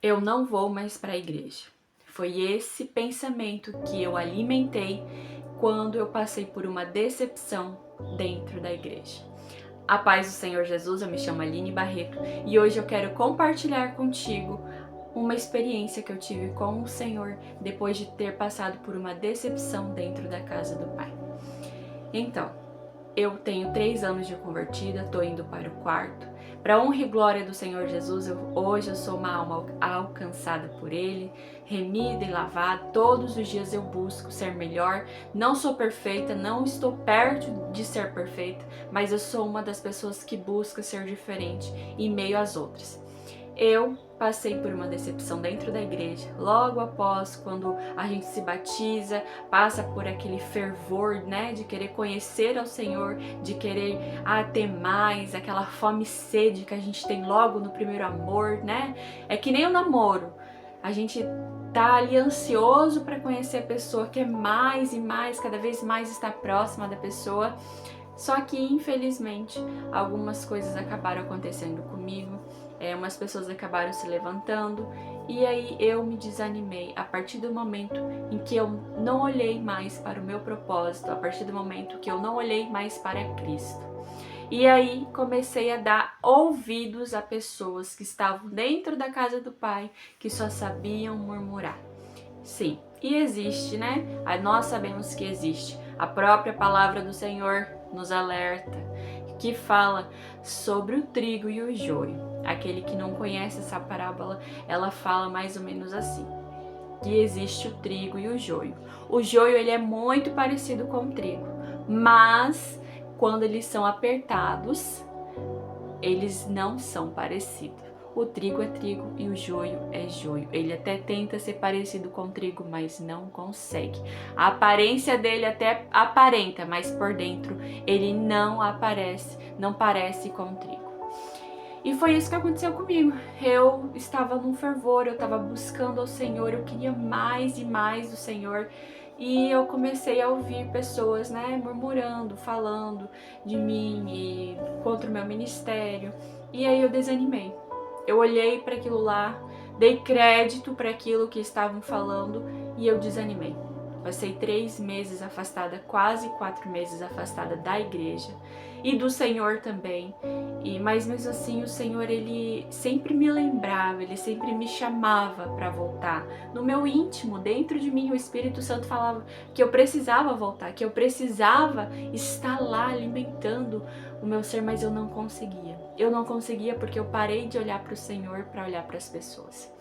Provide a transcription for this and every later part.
eu não vou mais para a igreja. Foi esse pensamento que eu alimentei quando eu passei por uma decepção dentro da igreja. A paz do Senhor Jesus, eu me chamo Aline Barreto e hoje eu quero compartilhar contigo uma experiência que eu tive com o Senhor depois de ter passado por uma decepção dentro da casa do Pai. Então, eu tenho 3 anos de convertida, tô indo para o quarto. Para honra e glória do Senhor Jesus, hoje eu sou uma alma alcançada por Ele, remida e lavada. Todos os dias eu busco ser melhor. Não sou perfeita, não estou perto de ser perfeita, mas eu sou uma das pessoas que busca ser diferente em meio às outras. Eu passei por uma decepção dentro da igreja, logo após quando a gente se batiza, passa por aquele fervor, né, de querer conhecer ao Senhor, de querer ter mais, aquela fome e sede que a gente tem logo no primeiro amor, né? É que nem o namoro. A gente tá ali ansioso para conhecer a pessoa, quer mais e mais, cada vez mais estar próxima da pessoa. Só que, infelizmente, algumas coisas acabaram acontecendo comigo, umas pessoas acabaram se levantando e aí eu me desanimei a partir do momento em que eu não olhei mais para o meu propósito, a partir do momento que eu não olhei mais para Cristo. E aí comecei a dar ouvidos a pessoas que estavam dentro da casa do Pai, que só sabiam murmurar. Sim, e existe, né? Nós sabemos que existe. A própria palavra do Senhor nos alerta, que fala sobre o trigo e o joio. Aquele que não conhece essa parábola, ela fala mais ou menos assim, que existe o trigo e o joio. O joio, ele é muito parecido com o trigo, mas quando eles são apertados, eles não são parecidos. O trigo é trigo e o joio é joio. Ele até tenta ser parecido com o trigo, mas não consegue. A aparência dele até aparenta, mas por dentro ele não parece com o trigo. E foi isso que aconteceu comigo. Eu estava num fervor, eu estava buscando ao Senhor, eu queria mais e mais do Senhor. E eu comecei a ouvir pessoas, né, murmurando, falando de mim e contra o meu ministério. E aí eu desanimei. Eu olhei para aquilo lá, dei crédito para aquilo que estavam falando e eu desanimei. Passei 3 meses afastada, quase 4 meses afastada da igreja e do Senhor também. Mas mesmo assim o Senhor, ele sempre me lembrava, ele sempre me chamava para voltar. No meu íntimo, dentro de mim, o Espírito Santo falava que eu precisava voltar, que eu precisava estar lá alimentando o meu ser, mas eu não conseguia. Eu não conseguia porque eu parei de olhar para o Senhor para olhar para as pessoas.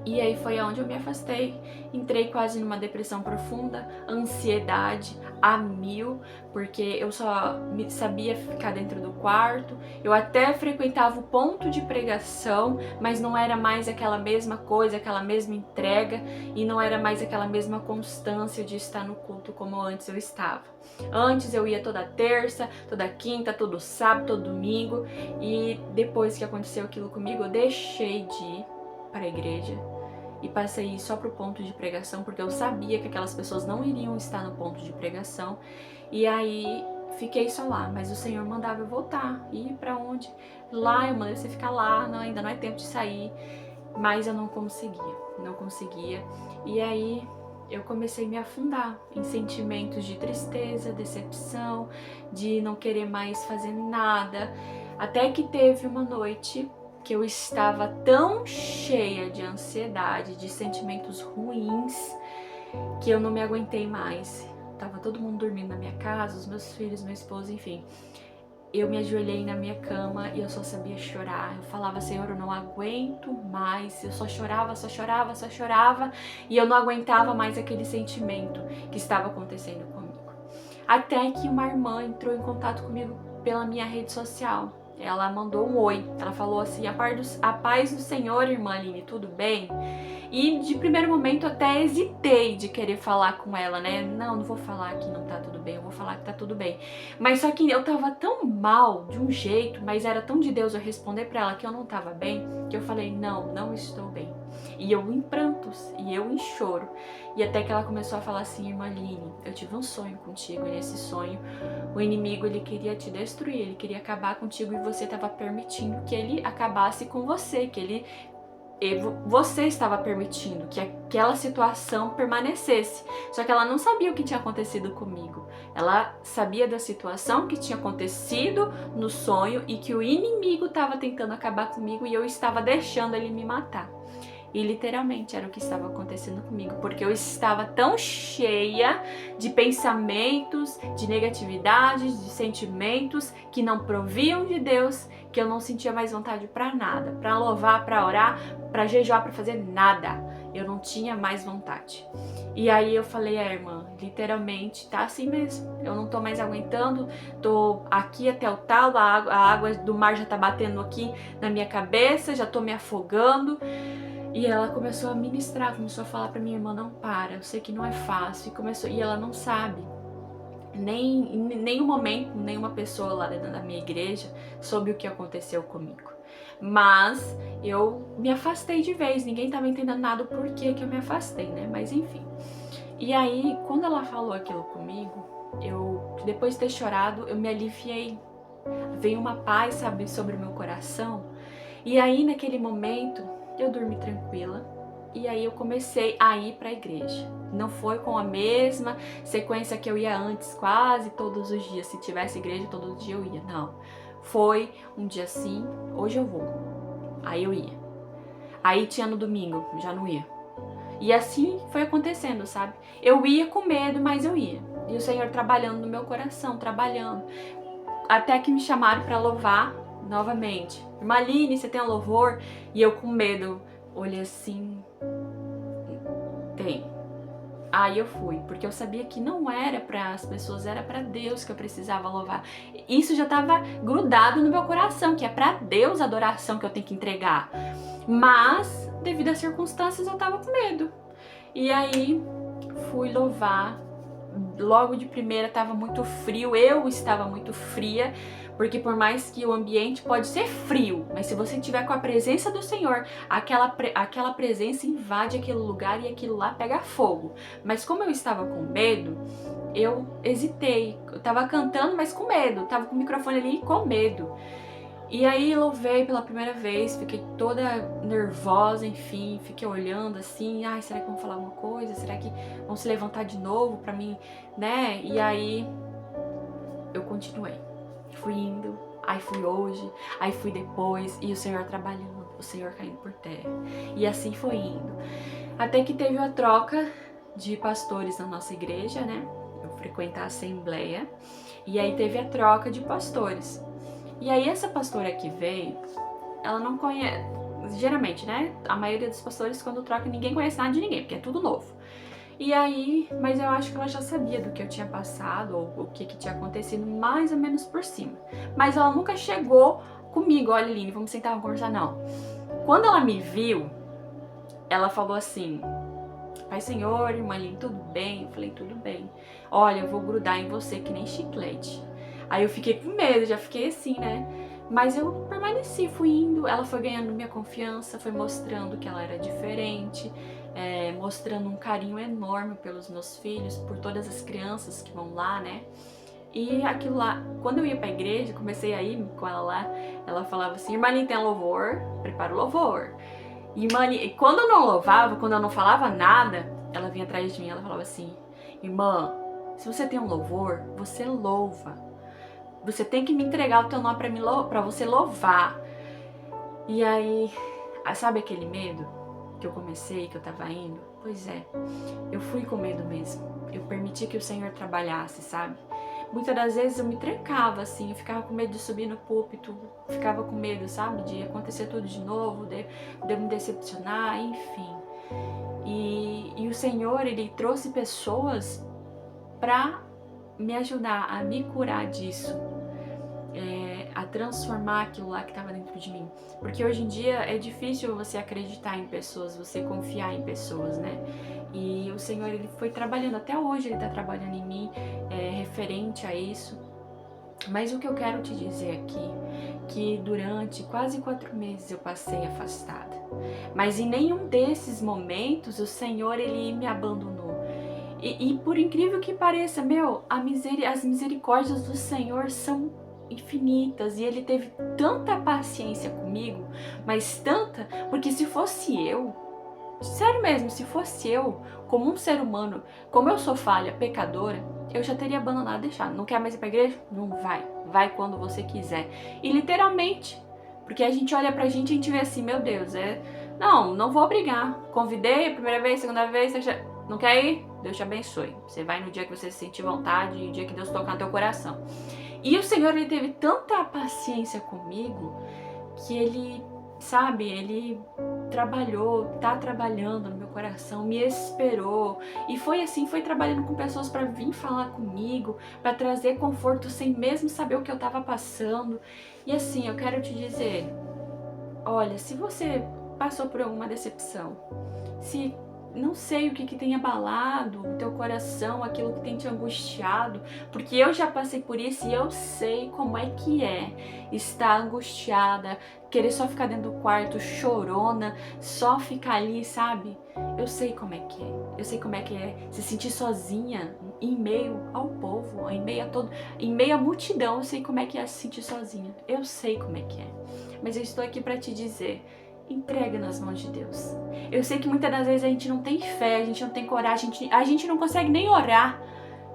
E aí foi onde eu me afastei, entrei quase numa depressão profunda, ansiedade a 1000, porque eu só sabia ficar dentro do quarto. Eu até frequentava o ponto de pregação, mas não era mais aquela mesma coisa, aquela mesma entrega, e não era mais aquela mesma constância de estar no culto como antes eu estava. Antes eu ia toda terça, toda quinta, todo sábado, todo domingo, e depois que aconteceu aquilo comigo, eu deixei de ir para a igreja e passei só pro ponto de pregação, porque eu sabia que aquelas pessoas não iriam estar no ponto de pregação. E aí fiquei só lá, mas o Senhor mandava eu voltar. E para onde? Lá eu mandei você ficar lá, não, ainda não é tempo de sair. Mas eu não conseguia. E aí eu comecei a me afundar em sentimentos de tristeza, decepção, de não querer mais fazer nada. Até que teve uma noite que eu estava tão cheia de ansiedade, de sentimentos ruins, que eu não me aguentei mais. Tava todo mundo dormindo na minha casa, os meus filhos, meu esposo, enfim. Eu me ajoelhei na minha cama e eu só sabia chorar. Eu falava, Senhor, eu não aguento mais. Eu só chorava, só chorava, só chorava. E eu não aguentava mais aquele sentimento que estava acontecendo comigo. Até que uma irmã entrou em contato comigo pela minha rede social. Ela mandou um oi. Ela falou assim, a paz do Senhor, irmã Aline, tudo bem? E de primeiro momento até hesitei de querer falar com ela, né? Não vou falar que não tá tudo bem, eu vou falar que tá tudo bem. Mas só que eu tava tão mal de um jeito, mas era tão de Deus eu responder pra ela que eu não tava bem, que eu falei, não estou bem. E eu em prantos, e eu em choro. E até que ela começou a falar assim, irmã Aline, eu tive um sonho contigo, e nesse sonho o inimigo, ele queria te destruir, ele queria acabar contigo e você tava permitindo que ele acabasse com você, que ele você estava permitindo que aquela situação permanecesse. Só que ela não sabia o que tinha acontecido comigo. Ela sabia da situação que tinha acontecido no sonho e que o inimigo estava tentando acabar comigo e eu estava deixando ele me matar. E literalmente era o que estava acontecendo comigo, porque eu estava tão cheia de pensamentos, de negatividades, de sentimentos que não proviam de Deus, que eu não sentia mais vontade para nada, para louvar, para orar, para jejuar, para fazer nada. Eu não tinha mais vontade. E aí eu falei, irmã, literalmente tá assim mesmo. Eu não tô mais aguentando, tô aqui até o talo, a água do mar já tá batendo aqui na minha cabeça, já tô me afogando. E ela começou a ministrar, começou a falar pra minha irmã, não para, eu sei que não é fácil. E ela não sabe, nem em nenhum momento, nenhuma pessoa lá dentro da minha igreja soube o que aconteceu comigo. Mas eu me afastei de vez, ninguém tava entendendo nada o porquê que eu me afastei, né? Mas enfim. E aí, quando ela falou aquilo comigo, depois de ter chorado, eu me aliviei. Veio uma paz, sabe, sobre o meu coração. E aí, naquele momento, eu dormi tranquila e aí eu comecei a ir para a igreja. Não foi com a mesma sequência que eu ia antes, quase todos os dias. Se tivesse igreja, todo dia eu ia. Não. Foi um dia sim, hoje eu vou. Aí eu ia. Aí tinha no domingo, já não ia. E assim foi acontecendo, sabe? Eu ia com medo, mas eu ia. E o Senhor trabalhando no meu coração, trabalhando. Até que me chamaram para louvar novamente. Irmã Aline, você tem um louvor? E eu com medo, olhei assim, tem. Aí eu fui, porque eu sabia que não era para as pessoas, era para Deus que eu precisava louvar. Isso já estava grudado no meu coração, que é para Deus a adoração que eu tenho que entregar. Mas, devido às circunstâncias, eu tava com medo. E aí, fui louvar. Logo de primeira tava muito frio, eu estava muito fria, porque por mais que o ambiente pode ser frio, mas se você tiver com a presença do Senhor, aquela presença invade aquele lugar e aquilo lá pega fogo. Mas como eu estava com medo, eu hesitei. Eu tava cantando, mas com medo, tava com o microfone ali com medo. E aí louvei pela primeira vez, fiquei toda nervosa, enfim, fiquei olhando assim, ai, será que vão falar alguma coisa? Será que vão se levantar de novo pra mim, né? E aí eu continuei. Fui indo, aí fui hoje, aí fui depois, e o Senhor trabalhando, o Senhor caindo por terra. E assim foi indo. Até que teve a troca de pastores na nossa igreja, né? Eu frequento a assembleia, e aí teve a troca de pastores. E aí essa pastora que veio, ela não conhece, geralmente, né? A maioria dos pastores quando troca ninguém conhece nada de ninguém, porque é tudo novo. E aí, mas eu acho que ela já sabia do que eu tinha passado, ou o que tinha acontecido, mais ou menos por cima. Mas ela nunca chegou comigo, olha Aline, vamos sentar, vamos conversar, não. Quando ela me viu, ela falou assim, Pai Senhor, irmã Aline, tudo bem? Eu falei, tudo bem. Olha, eu vou grudar em você que nem chiclete. Aí eu fiquei com medo, já fiquei assim, né? Mas eu permaneci, fui indo, ela foi ganhando minha confiança, foi mostrando que ela era diferente, mostrando um carinho enorme pelos meus filhos, por todas as crianças que vão lá, né? E aquilo lá, quando eu ia pra igreja, comecei a ir com ela lá, ela falava assim, irmã Aline, tem louvor? Prepara o louvor. E quando eu não louvava, quando eu não falava nada, ela vinha atrás de mim, ela falava assim, irmã, se você tem um louvor, você louva. Você tem que me entregar o teu nome pra você louvar. E aí, sabe aquele medo que eu comecei, que eu tava indo? Pois é, eu fui com medo mesmo. Eu permiti que o Senhor trabalhasse, sabe? Muitas das vezes eu me trancava assim, eu ficava com medo de subir no púlpito, ficava com medo, sabe? De acontecer tudo de novo, de eu me decepcionar, enfim. E o Senhor, Ele trouxe pessoas pra me ajudar a me curar disso. A transformar aquilo lá que estava dentro de mim. Porque hoje em dia é difícil você acreditar em pessoas, você confiar em pessoas, né? E o Senhor, Ele foi trabalhando, até hoje Ele está trabalhando em mim, referente a isso. Mas o que eu quero te dizer aqui, que durante quase 4 meses eu passei afastada. Mas em nenhum desses momentos o Senhor, Ele me abandonou. E por incrível que pareça, as misericórdias do Senhor são infinitas, e ele teve tanta paciência comigo, mas tanta, porque se fosse eu, sério mesmo, se fosse eu, como um ser humano, como eu sou falha, pecadora, eu já teria abandonado, deixado. Não quer mais ir pra igreja? Não vai. Vai quando você quiser. E literalmente, porque a gente olha pra gente e a gente vê assim, meu Deus, não vou obrigar. Convidei a primeira vez, segunda vez, terceira... Não quer ir? Deus te abençoe. Você vai no dia que você se sentir vontade, no dia que Deus tocar no teu coração. E o Senhor, ele teve tanta paciência comigo que ele, sabe, ele trabalhou, tá trabalhando no meu coração, me esperou. E foi assim, foi trabalhando com pessoas para vir falar comigo, para trazer conforto sem mesmo saber o que eu tava passando. E assim, eu quero te dizer, olha, se você passou por alguma decepção, se não sei o que tem abalado o teu coração, aquilo que tem te angustiado, porque eu já passei por isso e eu sei como é que é estar angustiada, querer só ficar dentro do quarto, chorona, só ficar ali, sabe? Eu sei como é que é. Eu sei como é que é se sentir sozinha em meio ao povo, em meio à multidão. Eu sei como é que é se sentir sozinha. Eu sei como é que é. Mas eu estou aqui para te dizer, entrega nas mãos de Deus. Eu sei que muitas das vezes a gente não tem fé, a gente não tem coragem, a gente não consegue nem orar,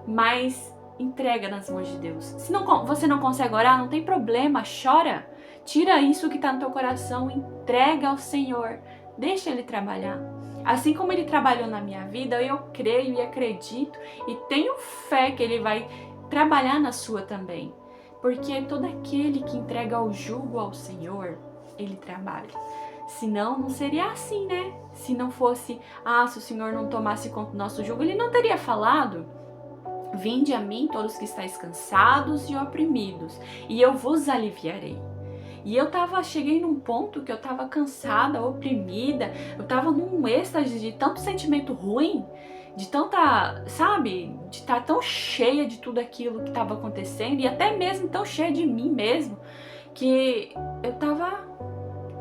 mas entrega nas mãos de Deus. Se você não consegue orar, não tem problema, chora. Tira isso que está no teu coração, entrega ao Senhor, deixa Ele trabalhar. Assim como Ele trabalhou na minha vida, eu creio e acredito e tenho fé que Ele vai trabalhar na sua também. Porque todo aquele que entrega o jugo ao Senhor, Ele trabalha. Senão, não seria assim, né? Se não fosse, se o Senhor não tomasse conta do nosso jugo, Ele não teria falado: vinde a mim todos que estáis cansados e oprimidos, e eu vos aliviarei. E cheguei num ponto que eu tava cansada, oprimida, eu tava num êxtase de tanto sentimento ruim, de tanta, sabe, de estar tão cheia de tudo aquilo que tava acontecendo, e até mesmo tão cheia de mim mesmo, que eu tava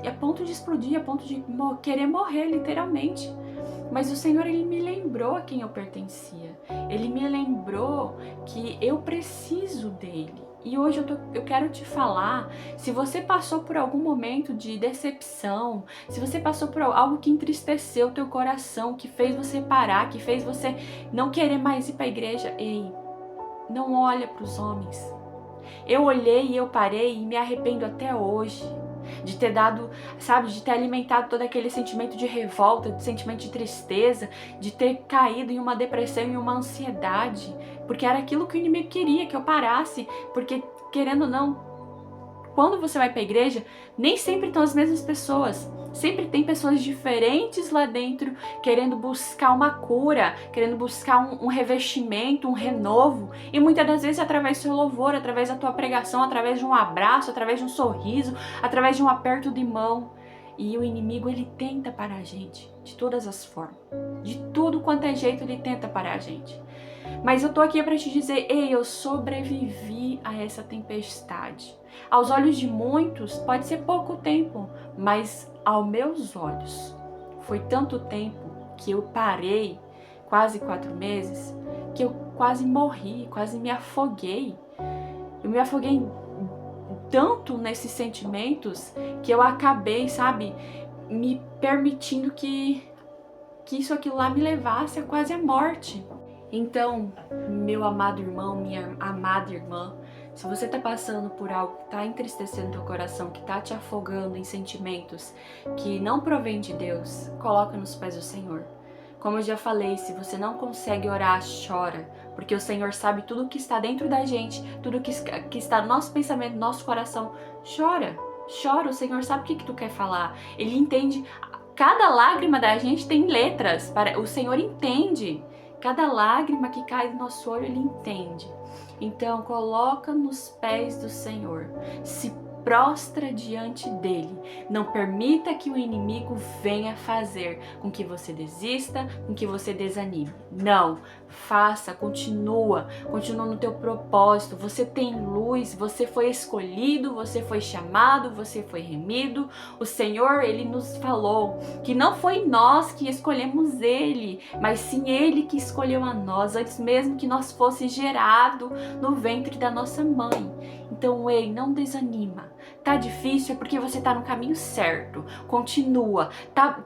a ponto de explodir, a ponto de querer morrer, literalmente. Mas o Senhor, Ele me lembrou a quem eu pertencia. Ele me lembrou que eu preciso dEle. E hoje eu quero te falar, se você passou por algum momento de decepção, se você passou por algo que entristeceu o teu coração, que fez você parar, que fez você não querer mais ir para a igreja, ei, não olha para os homens. Eu olhei e eu parei e me arrependo até hoje de ter dado, sabe, de ter alimentado todo aquele sentimento de revolta, de sentimento de tristeza, de ter caído em uma depressão e uma ansiedade, porque era aquilo que o inimigo queria, que eu parasse, porque querendo ou não, quando você vai para a igreja, nem sempre estão as mesmas pessoas. Sempre tem pessoas diferentes lá dentro, querendo buscar uma cura, querendo buscar um revestimento, um renovo. E muitas das vezes através do seu louvor, através da tua pregação, através de um abraço, através de um sorriso, através de um aperto de mão. E o inimigo, ele tenta parar a gente, de todas as formas. De tudo quanto é jeito, ele tenta parar a gente. Mas eu tô aqui para te dizer, ei, eu sobrevivi a essa tempestade. Aos olhos de muitos, pode ser pouco tempo, mas aos meus olhos, foi tanto tempo que eu parei, quase 4 meses, que eu quase morri, quase me afoguei. Eu me afoguei tanto nesses sentimentos que eu acabei, sabe, me permitindo que aquilo lá me levasse a quase a morte. Então, meu amado irmão, minha amada irmã, se você está passando por algo que está entristecendo teu coração, que está te afogando em sentimentos que não provém de Deus, coloca nos pés do Senhor. Como eu já falei, se você não consegue orar, chora, porque o Senhor sabe tudo que está dentro da gente, tudo que está no nosso pensamento, no nosso coração. Chora, o Senhor sabe o que tu quer falar. Ele entende, cada lágrima da gente tem letras, o Senhor entende. Cada lágrima que cai do nosso olho, Ele entende. Então, coloca nos pés do Senhor. Se prostra diante dele. Não permita que o inimigo venha fazer com que você desista, com que você desanime. Não, faça, continua no teu propósito. Você tem luz, você foi escolhido, você foi chamado, você foi remido. O Senhor, ele nos falou que não foi nós que escolhemos ele, mas sim ele que escolheu a nós, antes mesmo que nós fosse gerado no ventre da nossa mãe. Então, ei, não desanima. Tá difícil é porque você tá no caminho certo. Continua.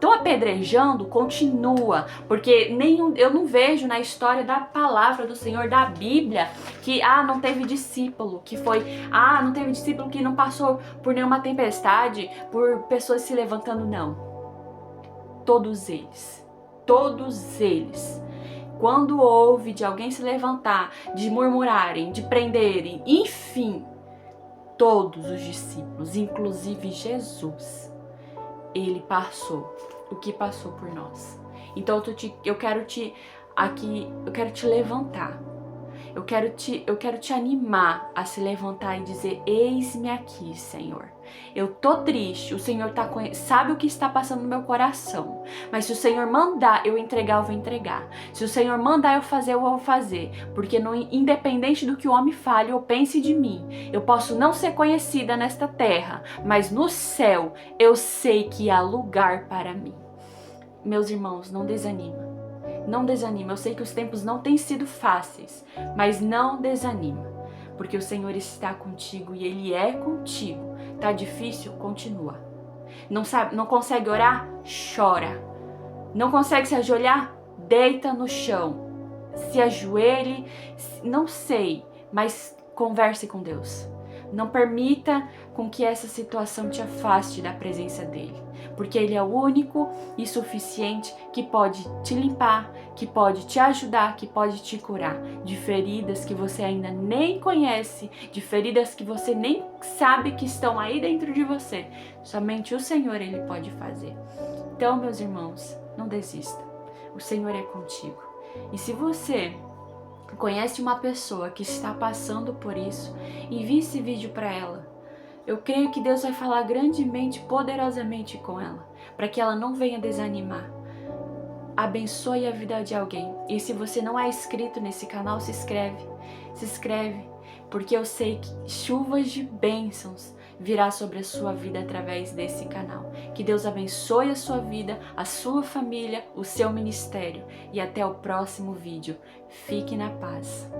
Tão apedrejando? Continua. Porque eu não vejo na história da palavra do Senhor, da Bíblia, que não teve discípulo, não teve discípulo que não passou por nenhuma tempestade, por pessoas se levantando, não. Todos eles. Quando houve de alguém se levantar, de murmurarem, de prenderem, enfim, todos os discípulos, inclusive Jesus, ele passou o que passou por nós. Então eu quero te levantar. Eu quero te animar a se levantar e dizer: eis-me aqui, Senhor. Eu tô triste, o Senhor sabe o que está passando no meu coração. Mas se o Senhor mandar eu entregar, eu vou entregar. Se o Senhor mandar eu fazer, eu vou fazer. Porque independente do que o homem fale ou pense de mim, eu posso não ser conhecida nesta terra, mas no céu eu sei que há lugar para mim. Meus irmãos, não desanima. Não desanima. Eu sei que os tempos não têm sido fáceis, mas não desanima, porque o Senhor está contigo e Ele é contigo. Tá difícil? Continua. Não consegue orar? Chora. Não consegue se ajoelhar? Deita no chão. Se ajoelhe, não sei, mas converse com Deus. Não permita com que essa situação te afaste da presença dEle, porque Ele é o único e suficiente que pode te limpar, que pode te ajudar, que pode te curar de feridas que você ainda nem conhece, de feridas que você nem sabe que estão aí dentro de você. Somente o Senhor, Ele pode fazer. Então, meus irmãos, não desista. O Senhor é contigo. E se você conhece uma pessoa que está passando por isso, envie esse vídeo para ela. Eu creio que Deus vai falar grandemente, poderosamente com ela, para que ela não venha desanimar. Abençoe a vida de alguém. E se você não é inscrito nesse canal, se inscreve, porque eu sei que chuvas de bênçãos virá sobre a sua vida através desse canal. Que Deus abençoe a sua vida, a sua família, o seu ministério. E até o próximo vídeo. Fique na paz.